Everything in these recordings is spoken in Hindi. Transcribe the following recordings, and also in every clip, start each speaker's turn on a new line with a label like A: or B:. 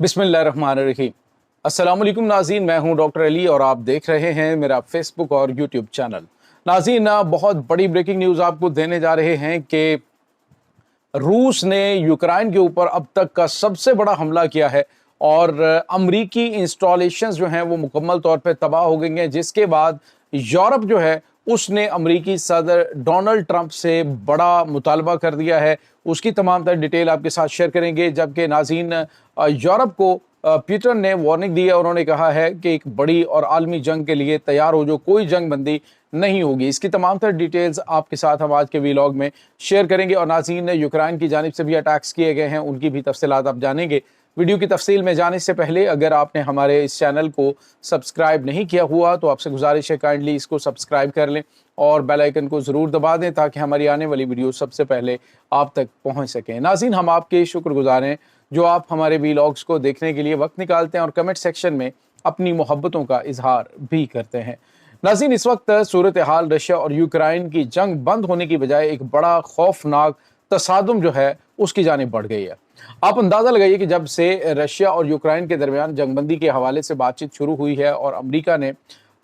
A: बिस्मिल्लाहिर्रहमानिर्रहीम। अस्सलाम वालेकुम नाज़रीन, मैं हूं डॉक्टर अली और आप देख रहे हैं मेरा फेसबुक और यूट्यूब चैनल। नाज़रीन, बहुत बड़ी ब्रेकिंग न्यूज़ आपको देने जा रहे हैं कि रूस ने यूक्रेन के ऊपर अब तक का सबसे बड़ा हमला किया है और अमरीकी इंस्टॉलेशंस जो हैं वो मुकम्मल तौर पे तबाह हो गई हैं, जिसके बाद यूरोप जो है उसने अमरीकी सदर डोनाल्ड ट्रंप से बड़ा मुतालबा कर दिया है। उसकी तमाम तर डिटेल आपके साथ शेयर करेंगे। जबकि नाज़रीन, यूरोप को पीटर ने वार्निंग दी है। उन्होंने कहा है कि एक बड़ी और आलमी जंग के लिए तैयार हो, जो कोई जंग बंदी नहीं होगी। इसकी तमाम तर डिटेल्स आपके साथ हम आज के वीलॉग में शेयर करेंगे। और नाज़रीन, यूक्रेन की जानिब से भी अटैक्स किए गए हैं, उनकी भी तफसीलात आप जानेंगे। वीडियो की तफसील में जाने से पहले अगर आपने हमारे इस चैनल को सब्सक्राइब नहीं किया हुआ तो आपसे गुजारिश है काइंडली इसको सब्सक्राइब कर लें और बेल आइकन को ज़रूर दबा दें ताकि हमारी आने वाली वीडियो सबसे पहले आप तक पहुंच सकें। नाज़रीन, हम आपके शुक्रगुजार हैं जो आप हमारे वीलॉग्स को देखने के लिए वक्त निकालते हैं और कमेंट सेक्शन में अपनी मोहब्बतों का इजहार भी करते हैं। नाज़रीन, इस वक्त सूरत हाल रशिया और यूक्रेन की जंग बंद होने की बजाय एक बड़ा खौफनाक तसादुम जो है उसकी जानिब बढ़ गई है। आप अंदाज़ा लगाइए कि जब से रशिया और यूक्रेन के दरमियान जंगबंदी के हवाले से बातचीत शुरू हुई है और अमरीका ने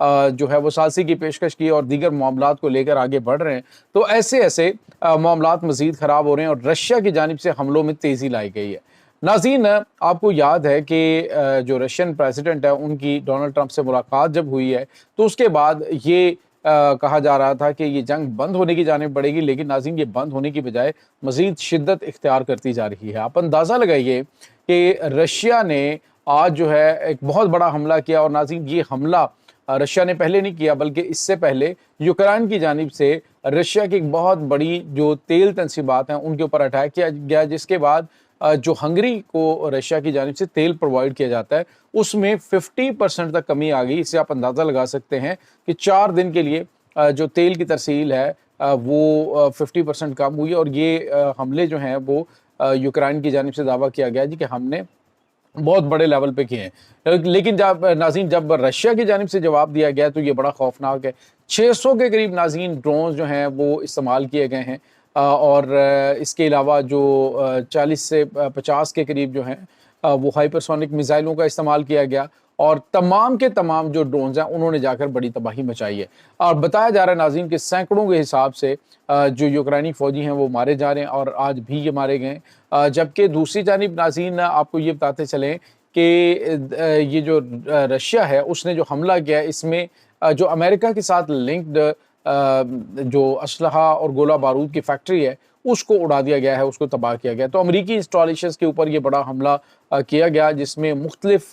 A: जो है वो सालसी की पेशकश की और दीगर मामलात को लेकर आगे बढ़ रहे हैं, तो ऐसे ऐसे मामलात मज़ीद ख़राब हो रहे हैं और रशिया की जानिब से हमलों में तेज़ी लाई गई है। नाज़रीन, आपको याद है कि जो रशियन प्रेसिडेंट है उनकी डोनाल्ड ट्रंप से मुलाकात जब हुई है तो उसके बाद ये कहा जा रहा था कि ये जंग बंद होने की जानिब बढ़ेगी, लेकिन नाज़रीन ये बंद होने की बजाय मज़ीद शिद्दत इख्तियार करती जा रही है। आप अंदाज़ा लगाइए कि रशिया ने आज जो है एक बहुत बड़ा हमला किया और नाज़रीन ये हमला रशिया ने पहले नहीं किया बल्कि इससे पहले यूक्रेन की जानिब से रशिया की एक बहुत बड़ी जो तेल तनसीबात हैं उनके ऊपर अटैक किया गया, जिसके बाद जो हंगरी को रशिया की जानिब से तेल प्रोवाइड किया जाता है उसमें 50% तक कमी आ गई। इससे आप अंदाज़ा लगा सकते हैं कि 4 दिन के लिए जो तेल की तरसील है वो 50% कम हुई और ये हमले जो हैं वो यूक्रेन की जानिब से दावा किया गया जी कि हमने बहुत बड़े लेवल पे किए हैं। लेकिन जब नाज़रीन जब रशिया की जानिब से जवाब दिया गया तो ये बड़ा खौफनाक है। 600 के करीब नाज़रीन ड्रोन्स जो हैं वो इस्तेमाल किए गए हैं और इसके अलावा जो 40 से 50 के करीब जो हैं वो हाइपरसोनिक मिसाइलों का इस्तेमाल किया गया और तमाम के तमाम जो ड्रोन्स हैं उन्होंने जाकर बड़ी तबाही मचाई है। और बताया जा रहा है नाज़रीन कि सैकड़ों के हिसाब से जो यूक्रेनी फ़ौजी हैं वो मारे जा रहे हैं और आज भी ये मारे गए। जबकि दूसरी जानिब नाज़रीन आपको ये बताते चलें कि ये जो रशिया है उसने जो हमला किया इसमें जो अमेरिका के साथ लिंक्ड जो असलहा और गोला बारूद की फैक्ट्री है उसको उड़ा दिया गया है, उसको तबाह किया गया। तो अमरीकी इंस्टॉलेशंस के ऊपर ये बड़ा हमला किया गया जिसमें मुख्तलिफ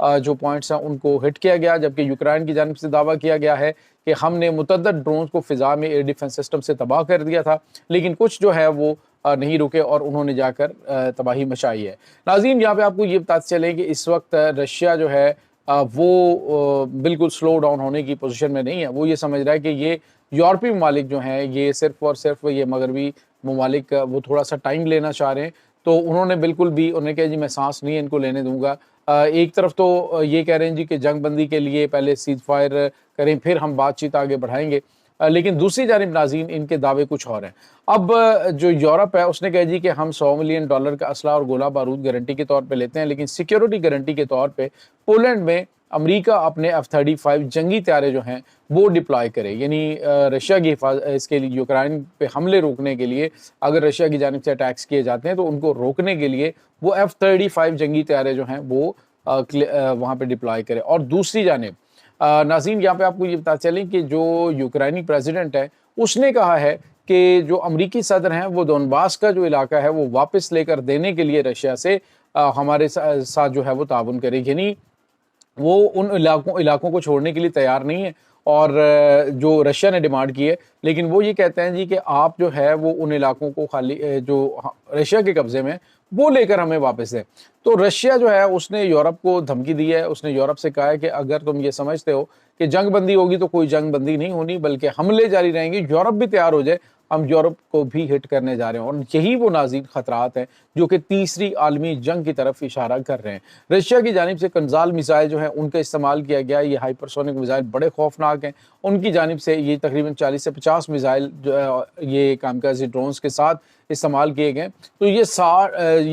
A: जो पॉइंट्स हैं उनको हिट किया गया। जबकि यूक्रेन की जानिब से दावा किया गया है कि हमने मुतअद्दिद ड्रोन्स को फ़िज़ा में एयर डिफेंस सिस्टम से तबाह कर दिया था, लेकिन कुछ जो है वो नहीं रुके और उन्होंने जाकर तबाही मचाई है। नाज़रीन, यहाँ पे आपको ये बताते चलें कि इस वक्त रशिया जो है वो बिल्कुल स्लो डाउन होने की पोजीशन में नहीं है। वो ये समझ रहा है कि ये यूरोपीय ममालिक जो हैं ये सिर्फ़ और सिर्फ ये मगरबी ममालिक वो थोड़ा सा टाइम लेना चाह रहे हैं। तो उन्होंने बिल्कुल भी उन्होंने कहा जी मैं सांस नहीं इनको लेने दूंगा। एक तरफ तो ये कह रहे हैं जी कि जंग बंदी के लिए पहले सीज फायर करें फिर हम बातचीत आगे बढ़ाएंगे, लेकिन दूसरी जानिब नाज़रीन इनके दावे कुछ और हैं। अब जो यूरोप है उसने कहा जी कि हम $100 मिलियन का असला और गोला बारूद गारंटी के तौर पे लेते हैं, लेकिन सिक्योरिटी गारंटी के तौर पे पोलैंड में अमेरिका अपने F-35 जंगी तैयारे जो हैं वो डिप्लॉय करे। यानी रशिया की इसके लिए यूक्रेन पे हमले रोकने के लिए अगर रशिया की जानिब से अटैक्स किए जाते हैं तो उनको रोकने के लिए वो F-35 जंगी तैयारे जो हैं वो वहाँ पे डिप्लॉय करे। और दूसरी जानिब नाज़रीन यहाँ पे आपको ये बताते चलें कि जो यूक्रेनी प्रेसिडेंट है उसने कहा है कि जो अमरीकी सदर हैं वो दोनबास का जो इलाका है वो वापस लेकर देने के लिए रशिया से हमारे साथ जो है वो ताउन करे। यानी वो उन इलाकों को छोड़ने के लिए तैयार नहीं है और जो रशिया ने डिमांड की है, लेकिन वो ये कहते हैं जी कि आप जो है वो उन इलाकों को खाली जो रशिया के कब्जे में वो लेकर हमें वापस दें। तो रशिया जो है उसने यूरोप को धमकी दी है, उसने यूरोप से कहा है कि अगर तुम ये समझते हो कि जंग बंदी होगी तो कोई जंग बंदी नहीं होनी बल्कि हमले जारी रहेंगे। यूरोप भी तैयार हो जाए, हम यूरोप को भी हिट करने जा रहे हैं। और यही वो नाज़रीन ख़तरात हैं जो कि तीसरी आलमी जंग की तरफ इशारा कर रहे हैं। रशिया की जानिब से कंजाल मिसाइल जो है उनका इस्तेमाल किया गया। ये हाइपरसोनिक मिसाइल बड़े खौफनाक हैं। उनकी जानिब से ये तकरीबन 40 से 50 मिसाइल जो है ये कामकाजी ड्रोन्स के साथ इस्तेमाल किए गए। तो ये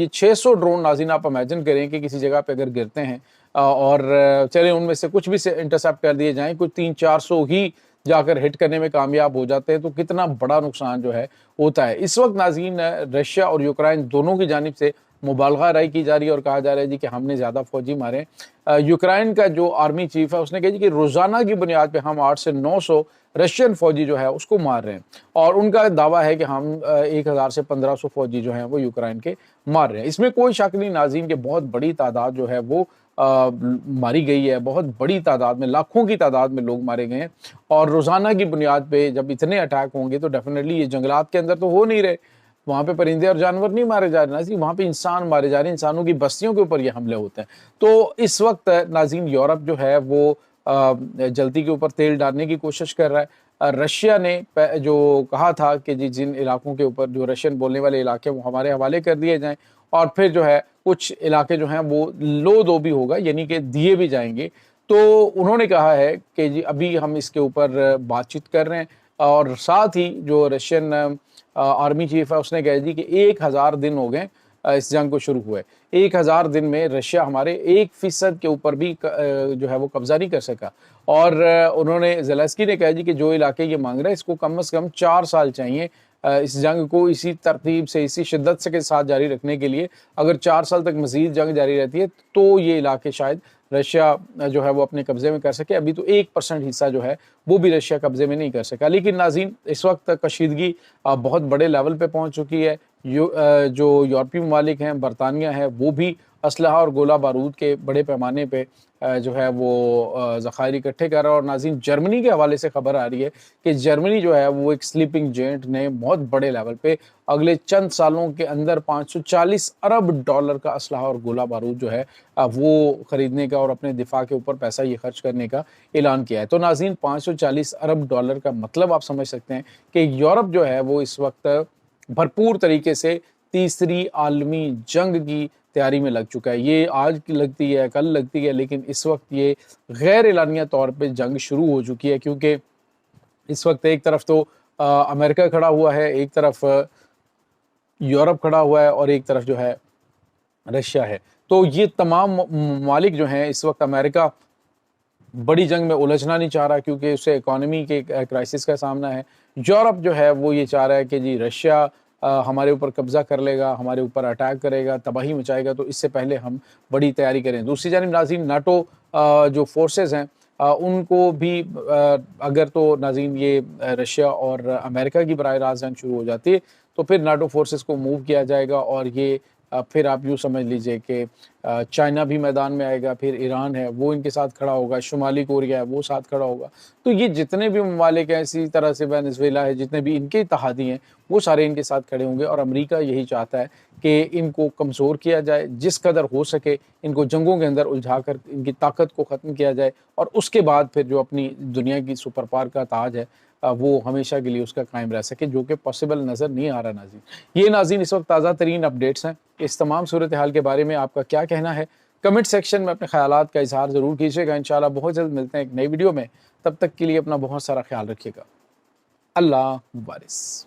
A: 600 ड्रोन नाज़रीन आप इमेजिन करें कि किसी जगह पे अगर गिरते हैं और चलें उनमें से कुछ भी से इंटरसेप्ट कर दिए जाएँ, कुछ 300-400 ही जाकर हिट करने में कामयाब हो जाते हैं, तो कितना बड़ा नुकसान जो है होता है। इस वक्त नाज़रीन रशिया और यूक्रेन दोनों की जानिब से मुबालगा राय की जा रही है और कहा जा रहा है जी कि हमने ज़्यादा फौजी मारे। यूक्रेन का जो आर्मी चीफ है उसने कहा जी कि रोज़ाना की बुनियाद पे हम 8 से 900 रशियन फौजी जो है उसको मार रहे हैं। और उनका दावा है कि हम 1000 से 1500 फौजी जो हैं वो यूक्रेन के मार रहे हैं। इसमें कोई शक नहीं नाज़रीन कि बहुत बड़ी तादाद जो है वो मारी गई है। बहुत बड़ी तादाद में, लाखों की तादाद में लोग मारे गए हैं। और रोज़ाना की बुनियाद पे जब इतने अटैक होंगे तो डेफिनेटली ये जंगलात के अंदर तो हो नहीं रहे, वहाँ पे परिंदे और जानवर नहीं मारे जा रहे नाज़रीन, वहाँ पे इंसान मारे जा रहे हैं, इंसानों की बस्तियों के ऊपर ये हमले होते हैं। तो इस वक्त नाज़रीन यूरोप जो है वो जल्दी के ऊपर तेल डालने की कोशिश कर रहा है। रशिया ने जो कहा था कि जी जिन इलाकों के ऊपर जो रशियन बोलने वाले इलाके वो हमारे हवाले कर दिए जाएँ और फिर जो है कुछ इलाके जो हैं वो लो दो भी होगा, यानी कि दिए भी जाएंगे। तो उन्होंने कहा है कि जी अभी हम इसके ऊपर बातचीत कर रहे हैं। और साथ ही जो रशियन आर्मी चीफ है उसने कहा जी कि 1000 दिन हो गए इस जंग को शुरू हुए। 1000 दिन में रशिया हमारे 1% के ऊपर भी जो है वो कब्जा नहीं कर सका। और उन्होंने ज़ेलेंस्की ने कहा जी कि जो इलाके ये मांग रहे हैं इसको कम से कम 4 साल चाहिए इस जंग को इसी तरतीब से, इसी शिद्दत से के साथ जारी रखने के लिए। अगर 4 साल तक मज़ीद जंग जारी रहती है तो ये इलाके शायद रशिया जो है वो अपने कब्ज़े में कर सके। अभी तो 1% हिस्सा जो है वो भी रशिया कब्ज़े में नहीं कर सका। लेकिन नाज़रीन इस वक्त कशीदगी बहुत बड़े लेवल पे पहुंच चुकी है। जो यूरोपीय ममालिक हैं, बरतानिया है, वो भी असलहा और गोला बारूद के बड़े पैमाने पे जो है वो ज़खायर इकट्ठे कर रहा है। और नाज़रीन जर्मनी के हवाले से खबर आ रही है कि जर्मनी जो है वो एक स्लीपिंग जेंट ने बहुत बड़े लेवल पे अगले चंद सालों के अंदर 540 अरब डॉलर का असलहा और गोला बारूद जो है वो ख़रीदने का और अपने दिफा के ऊपर पैसा ये खर्च करने का ऐलान किया है। तो नाज़रीन 540 अरब डॉलर का मतलब आप समझ सकते हैं कि यूरोप जो है वो इस वक्त भरपूर तरीके से तीसरी आलमी जंग की तैयारी में लग चुका है। ये आज की लगती है, कल लगती है, लेकिन इस वक्त ये गैर एलानिया तौर पे जंग शुरू हो चुकी है। क्योंकि इस वक्त एक तरफ तो अमेरिका खड़ा हुआ है, एक तरफ यूरोप खड़ा हुआ है और एक तरफ जो है रशिया है। तो ये तमाम ममालिक जो हैं इस वक्त, अमेरिका बड़ी जंग में उलझना नहीं चाह रहा क्योंकि उसे इकोनॉमी के क्राइसिस का सामना है। यूरोप जो है वो ये चाह रहा है कि जी रशिया हमारे ऊपर कब्ज़ा कर लेगा, हमारे ऊपर अटैक करेगा, तबाही मचाएगा, तो इससे पहले हम बड़ी तैयारी करें। दूसरी जानिब नाज़रीन नाटो जो फोर्सेस हैं उनको भी अगर तो नाज़रीन ये रशिया और अमेरिका की बराह रास्त जंग शुरू हो जाती है तो फिर नाटो फोर्सेस को मूव किया जाएगा और ये फिर आप यूँ समझ लीजिए कि चाइना भी मैदान में आएगा, फिर ईरान है वो इनके साथ खड़ा होगा, शुमाली कोरिया है वो साथ खड़ा होगा। तो ये जितने भी ममालिक हैं, इसी तरह से वेनेज़ुएला है, जितने भी इनके इत्तेहादी हैं वो सारे इनके साथ खड़े होंगे। और अमेरिका यही चाहता है कि इनको कमज़ोर किया जाए, जिस कदर हो सके इनको जंगों के अंदर उलझा कर इनकी ताकत को ख़त्म किया जाए और उसके बाद फिर जो अपनी दुनिया की सुपर पावर का ताज है वो हमेशा के लिए उसका कायम रह सके, जो कि पॉसिबल नज़र नहीं आ रहा। नाज़रीन ये नाज़रीन इस वक्त ताज़ा तरीन अपडेट्स हैं। इस तमाम सूरत हाल के बारे में आपका क्या कहना है? कमेंट सेक्शन में अपने ख्यालात का इजहार ज़रूर कीजिएगा। इंशाल्लाह बहुत जल्द मिलते हैं एक नई वीडियो में। तब तक के लिए अपना बहुत सारा ख्याल रखिएगा। अल्लाह वारिस।